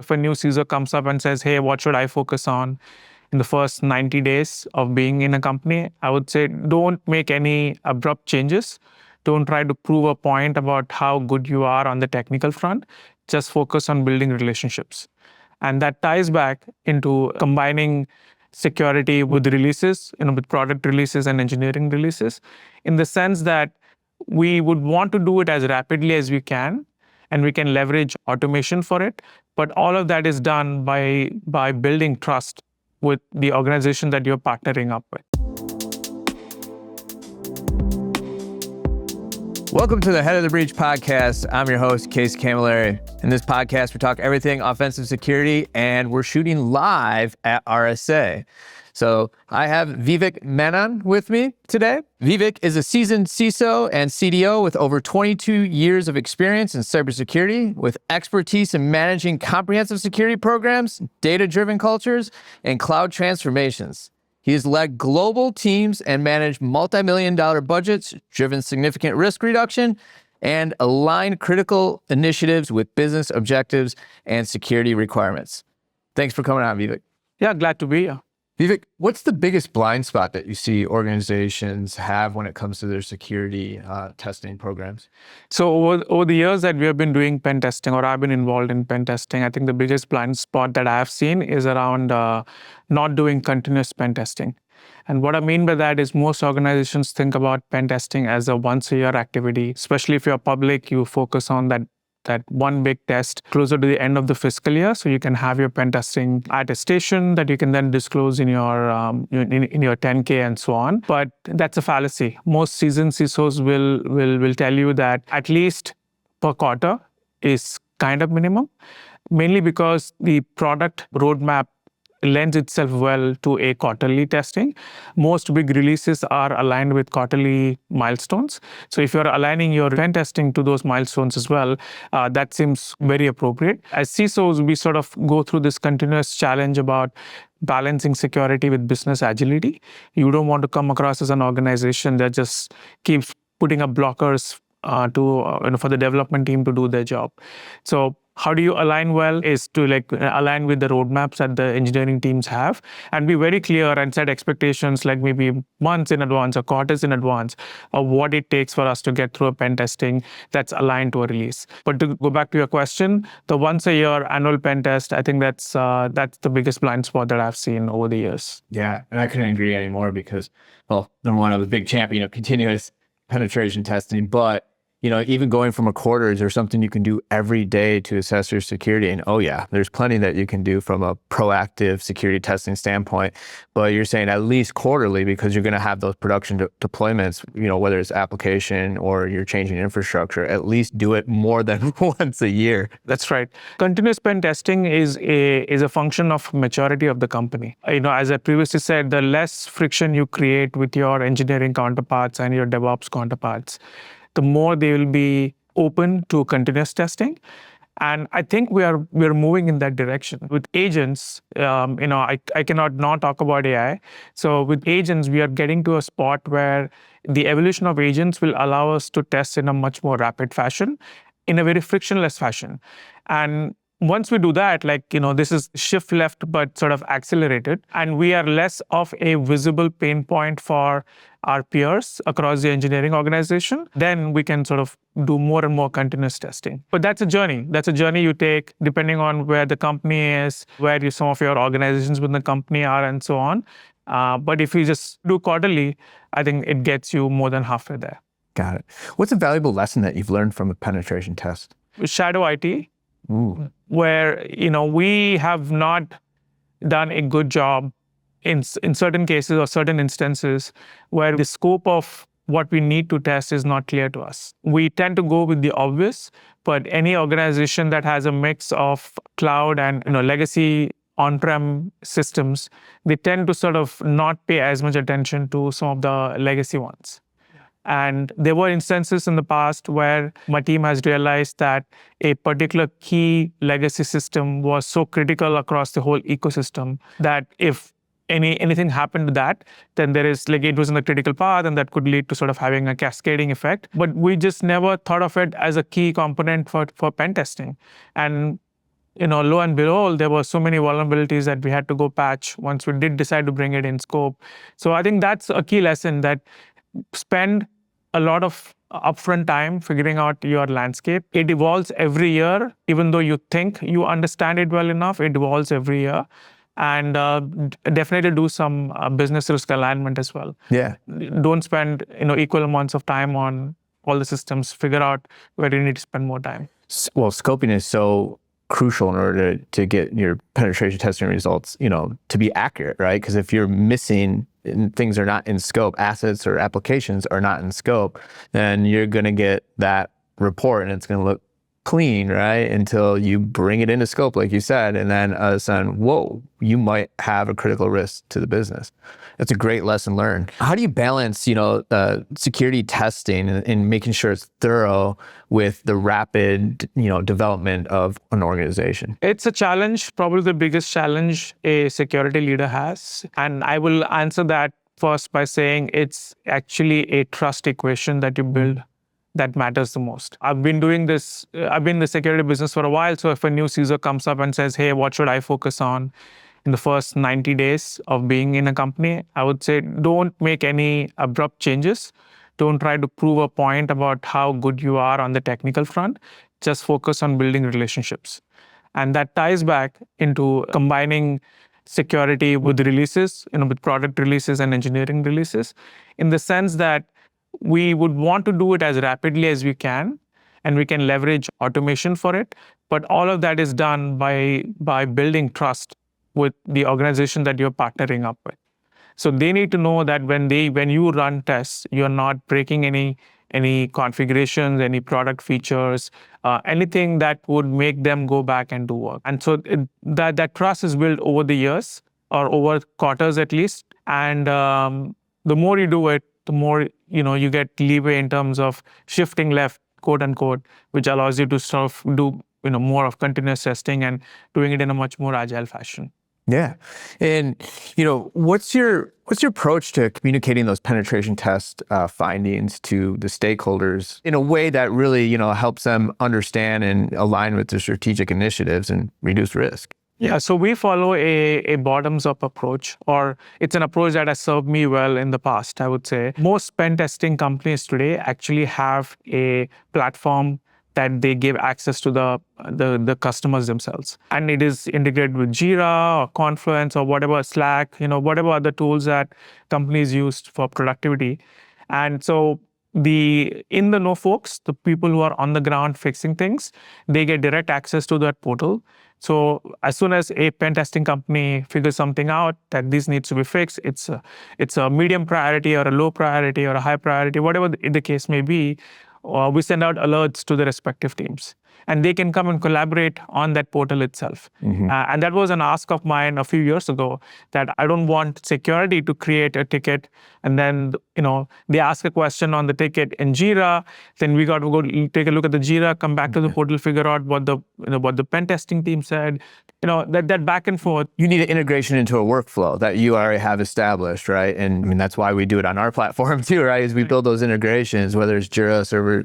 If a new CISO comes up and says, hey, what should I focus on in the first 90 days of being in a company? I would say don't make any abrupt changes. Don't try to prove a point about how good you are on the technical front. Just focus on building relationships. And that ties back into combining security with releases, with product releases and engineering releases, in the sense that we would want to do it as rapidly as we can, and we can leverage automation for it. But all of that is done by building trust with the organization that you're partnering up with. Welcome to the Head of the Breach podcast. I'm your host, Case Camilleri. In this podcast, we talk everything offensive security, and we're shooting live at RSA. So I have Vivek Menon with me today. Vivek is a seasoned CISO and CDO with over 22 years of experience in cybersecurity, with expertise in managing comprehensive security programs, data-driven cultures, and cloud transformations. He has led global teams and managed multi-million-dollar budgets, driven significant risk reduction, and aligned critical initiatives with business objectives and security requirements. Thanks for coming on, Vivek. Yeah, glad to be here. Vivek, what's the biggest blind spot that you see organizations have when it comes to their security testing programs? So over the years that we have been doing pen testing, or I've been involved in pen testing, I think the biggest blind spot that I have seen is around not doing continuous pen testing. And what I mean by that is most organizations think about pen testing as a once-a-year activity. Especially if you're public, you focus on that one big test closer to the end of the fiscal year, so you can have your pen testing attestation that you can then disclose in your in your 10K and so on. But that's a fallacy. Most seasoned CISOs will tell you that at least per quarter is kind of minimum, mainly because the product roadmap lends itself well to a quarterly testing. Most big releases are aligned with quarterly milestones. So if you're aligning your pen testing to those milestones as well, that seems very appropriate. As CISOs, we sort of go through this continuous challenge about balancing security with business agility. You don't want to come across as an organization that just keeps putting up blockers for the development team to do their job. So how do you align well is to align with the roadmaps that the engineering teams have and be very clear and set expectations like maybe months in advance or quarters in advance of what it takes for us to get through a pen testing that's aligned to a release. But to go back to your question, the once a year annual pen test, I think that's the biggest blind spot that I've seen over the years. Yeah, and I couldn't agree anymore because, well, number one, I was a big champion of continuous penetration testing, but even going from a quarter, is there something you can do every day to assess your security? And there's plenty that you can do from a proactive security testing standpoint, but you're saying at least quarterly because you're going to have those production deployments, whether it's application or you're changing infrastructure, at least do it more than once a year. That's right. Continuous pen testing is a function of maturity of the company. As I previously said, the less friction you create with your engineering counterparts and your DevOps counterparts, the more they will be open to continuous testing. And I think we're moving in that direction. With agents, I cannot not talk about AI. So with agents, we are getting to a spot where the evolution of agents will allow us to test in a much more rapid fashion, in a very frictionless fashion. And once we do that, this is shift left, but sort of accelerated, and we are less of a visible pain point for our peers across the engineering organization, then we can sort of do more and more continuous testing. But that's a journey. That's a journey you take depending on where the company is, where some of your organizations within the company are, and so on. But if you just do quarterly, I think it gets you more than halfway there. Got it. What's a valuable lesson that you've learned from a penetration test? Shadow IT. Ooh. Where we have not done a good job in certain cases or certain instances where the scope of what we need to test is not clear to us. We tend to go with the obvious, but any organization that has a mix of cloud and legacy on-prem systems, they tend to sort of not pay as much attention to some of the legacy ones. And there were instances in the past where my team has realized that a particular key legacy system was so critical across the whole ecosystem that if anything happened to that, then there is it was in the critical path, and that could lead to sort of having a cascading effect. But we just never thought of it as a key component for pen testing. And lo and behold, there were so many vulnerabilities that we had to go patch once we did decide to bring it in scope. So I think that's a key lesson, that spend a lot of upfront time figuring out your landscape. It evolves every year, even though you think you understand it well enough, it evolves every year. And definitely do some business risk alignment as well. Yeah. Don't spend equal amounts of time on all the systems. Figure out where you need to spend more time. Well, scoping is so crucial in order to get your penetration testing results, to be accurate, right? Because if you're missing and things are not in scope, assets or applications are not in scope, then you're going to get that report and it's going to look clean, right? Until you bring it into scope, like you said, and then all of a sudden, whoa, you might have a critical risk to the business. That's a great lesson learned. How do you balance, security testing and making sure it's thorough with the rapid, development of an organization? It's a challenge, probably the biggest challenge a security leader has. And I will answer that first by saying it's actually a trust equation that you build that matters the most. I've been in the security business for a while. So if a new CISO comes up and says, hey, what should I focus on in the first 90 days of being in a company, I would say, don't make any abrupt changes. Don't try to prove a point about how good you are on the technical front. Just focus on building relationships. And that ties back into combining security with releases, with product releases and engineering releases, in the sense that we would want to do it as rapidly as we can, and we can leverage automation for it. But all of that is done by building trust with the organization that you're partnering up with. So they need to know that when you run tests, you're not breaking any configurations, any product features, anything that would make them go back and do work. And so that trust is built over the years, or over quarters at least. And the more you do it, the more you get leeway in terms of shifting left, quote unquote, which allows you to sort of do more of continuous testing and doing it in a much more agile fashion. Yeah. And, what's your approach to communicating those penetration test findings to the stakeholders in a way that really, helps them understand and align with their strategic initiatives and reduce risk? Yeah, so we follow a bottoms-up approach, or it's an approach that has served me well in the past, I would say. Most pen testing companies today actually have a platform that they give access to the customers themselves. And it is integrated with Jira or Confluence or whatever, Slack, whatever other tools that companies use for productivity. And so in the know folks, the people who are on the ground fixing things, they get direct access to that portal. So as soon as a pen testing company figures something out that this needs to be fixed, it's a medium priority or a low priority or a high priority, whatever the case may be, we send out alerts to the respective teams. And they can come and collaborate on that portal itself. Mm-hmm. And that was an ask of mine a few years ago, that I don't want security to create a ticket and then they ask a question on the ticket in Jira. Then we got to go take a look at the Jira, come back to the portal, figure out what the pen testing team said. That back and forth. You need an integration into a workflow that you already have established, right? And that's why we do it on our platform too, right? Is we build those integrations, whether it's Jira,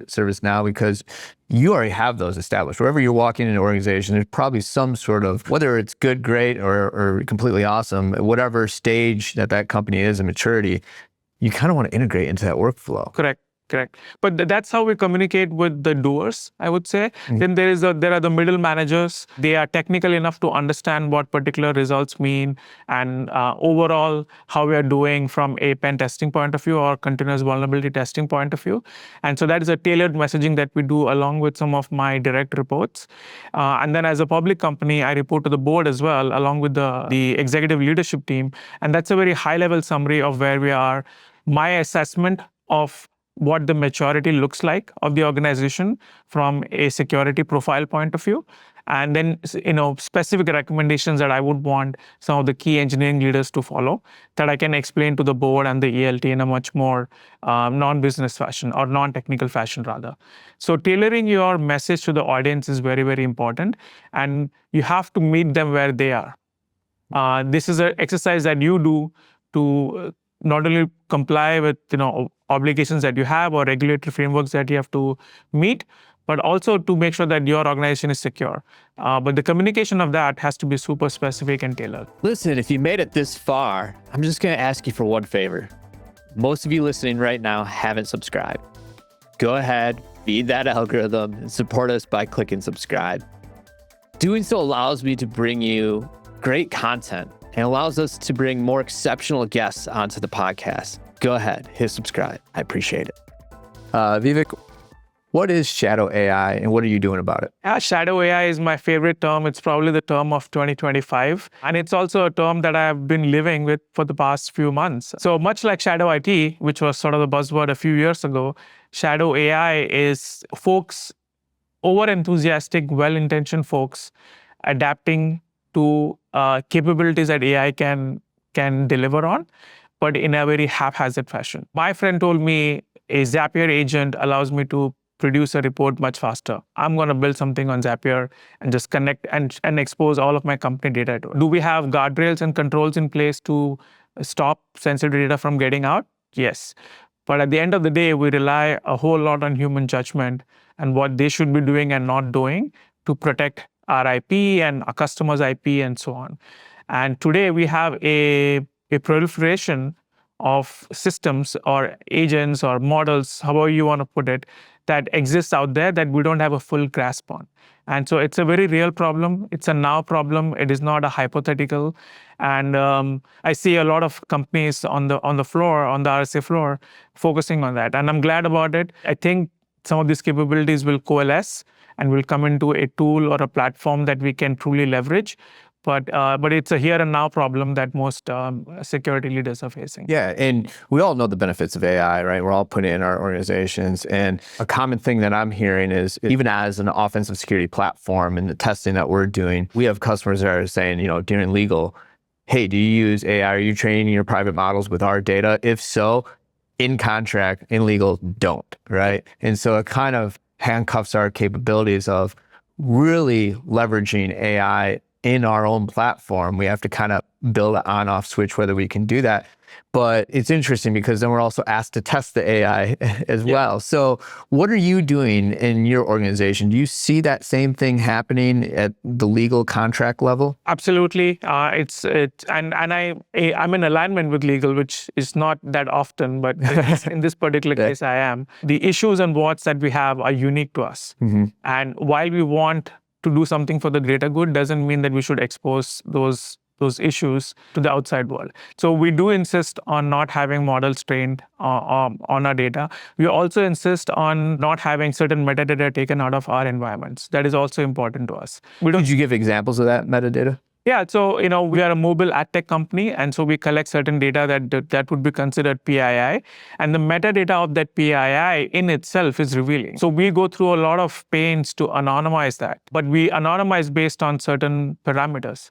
ServiceNow, because you already have those established. Wherever you're walking in an organization, there's probably some sort of, whether it's good, great, or completely awesome, whatever stage that company is in maturity, you kind of want to integrate into that workflow. Correct. But that's how we communicate with the doers, I would say. Mm-hmm. Then there are the middle managers. They are technical enough to understand what particular results mean and overall how we are doing from a pen testing point of view or continuous vulnerability testing point of view. And so that is a tailored messaging that we do along with some of my direct reports. And then as a public company, I report to the board as well, along with the executive leadership team. And that's a very high-level summary of where we are. My assessment of what the maturity looks like of the organization from a security profile point of view. And then, specific recommendations that I would want some of the key engineering leaders to follow that I can explain to the board and the ELT in a much more non-business fashion or non-technical fashion rather. So tailoring your message to the audience is very, very important. And you have to meet them where they are. This is an exercise that you do to not only comply with obligations that you have or regulatory frameworks that you have to meet, but also to make sure that your organization is secure. But the communication of that has to be super specific and tailored. Listen, if you made it this far, I'm just going to ask you for one favor. Most of you listening right now haven't subscribed. Go ahead, feed that algorithm, and support us by clicking subscribe. Doing so allows me to bring you great content and allows us to bring more exceptional guests onto the podcast. Go ahead, hit subscribe. I appreciate it. Vivek, what is shadow AI and what are you doing about it? Yeah, shadow AI is my favorite term. It's probably the term of 2025. And it's also a term that I've been living with for the past few months. So much like shadow IT, which was sort of the buzzword a few years ago, shadow AI is folks, over-enthusiastic, well-intentioned folks adapting to capabilities that AI can deliver on, but in a very haphazard fashion. My friend told me a Zapier agent allows me to produce a report much faster. I'm going to build something on Zapier and just connect and expose all of my company data to it. Do we have guardrails and controls in place to stop sensitive data from getting out? Yes. But at the end of the day, we rely a whole lot on human judgment and what they should be doing and not doing to protect our IP and our customers' IP and so on. And today we have a proliferation of systems or agents or models, however you want to put it, that exists out there that we don't have a full grasp on. And so it's a very real problem. It's a now problem. It is not a hypothetical. And I see a lot of companies on the floor, on the RSA floor, focusing on that. And I'm glad about it. I think some of these capabilities will coalesce and will come into a tool or a platform that we can truly leverage. But it's a here and now problem that most security leaders are facing. Yeah, and we all know the benefits of AI, right? We're all putting it in our organizations. And a common thing that I'm hearing is, even as an offensive security platform and the testing that we're doing, we have customers that are saying, during legal, hey, do you use AI? Are you training your private models with our data? If so, in contract, in legal, don't, right? And so it kind of handcuffs our capabilities of really leveraging AI in our own platform. We have to kind of build an on-off switch whether we can do that. But it's interesting because then we're also asked to test the AI as well. So what are you doing in your organization? Do you see that same thing happening at the legal contract level? Absolutely. I'm in alignment with legal, which is not that often, but in this particular case, I am. The issues and what's that we have are unique to us. Mm-hmm. And while we want to do something for the greater good, doesn't mean that we should expose those issues to the outside world. So we do insist on not having models trained on our data. We also insist on not having certain metadata taken out of our environments. That is also important to us. Could you give examples of that metadata? Yeah, so we are a mobile ad tech company, and so we collect certain data that would be considered PII, and the metadata of that PII in itself is revealing. So we go through a lot of pains to anonymize that, but we anonymize based on certain parameters.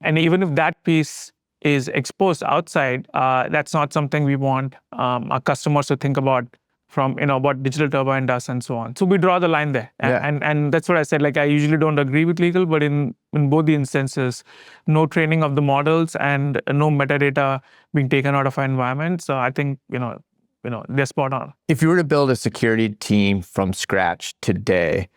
And even if that piece is exposed outside, that's not something we want our customers to think about from what Digital Turbine does and so on. So we draw the line there. Yeah. And that's what I said, I usually don't agree with legal, but in both the instances, no training of the models and no metadata being taken out of our environment. So I think, they're spot on. If you were to build a security team from scratch today,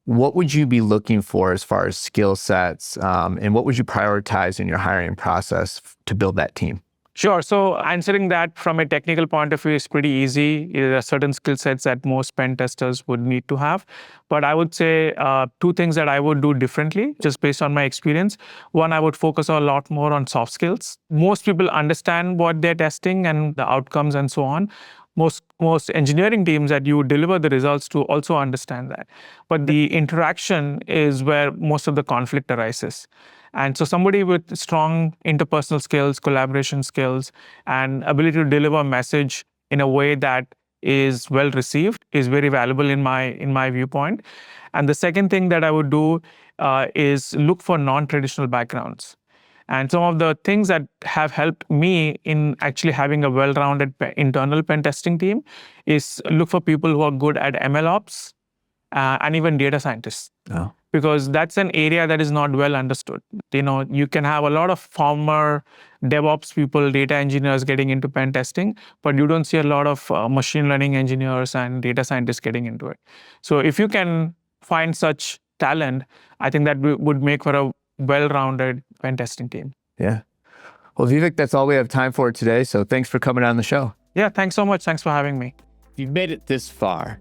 what would you be looking for as far as skill sets, and what would you prioritize in your hiring process to build that team? Sure. So answering that from a technical point of view is pretty easy. There are certain skill sets that most pen testers would need to have. But I would say two things that I would do differently, just based on my experience. One, I would focus a lot more on soft skills. Most people understand what they're testing and the outcomes and so on. Most engineering teams that you deliver the results to also understand that. But the interaction is where most of the conflict arises. And so somebody with strong interpersonal skills, collaboration skills, and ability to deliver a message in a way that is well received is very valuable in my viewpoint. And the second thing that I would do is look for non-traditional backgrounds. And some of the things that have helped me in actually having a well-rounded internal pen testing team is look for people who are good at ML ops and even data scientists. Oh. because that's an area that is not well understood. You can have a lot of former DevOps people, data engineers getting into pen testing, but you don't see a lot of machine learning engineers and data scientists getting into it. So if you can find such talent, I think that would make for a well-rounded pen testing team. Yeah. Well, Vivek, that's all we have time for today. So thanks for coming on the show. Yeah, thanks so much. Thanks for having me. If you've made it this far,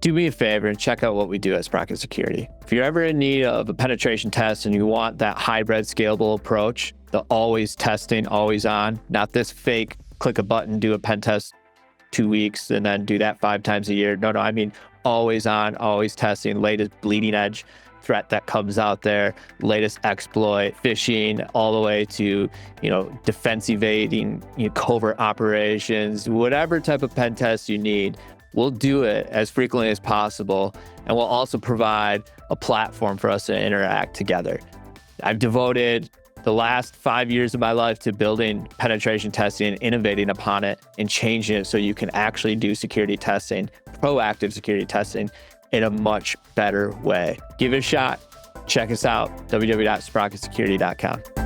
do me a favor and check out what we do at Sprocket Security. If you're ever in need of a penetration test and you want that hybrid scalable approach, the always testing, always on, not this fake click a button, do a pen test 2 weeks and then do that 5 times a year. No, I mean always on, always testing, latest bleeding edge threat that comes out there, latest exploit, phishing, all the way to, defense evading, covert operations, whatever type of pen test you need. We'll do it as frequently as possible, and we'll also provide a platform for us to interact together. I've devoted the last 5 years of my life to building penetration testing and innovating upon it and changing it so you can actually do security testing, proactive security testing, in a much better way. Give it a shot. Check us out, www.sprocketsecurity.com.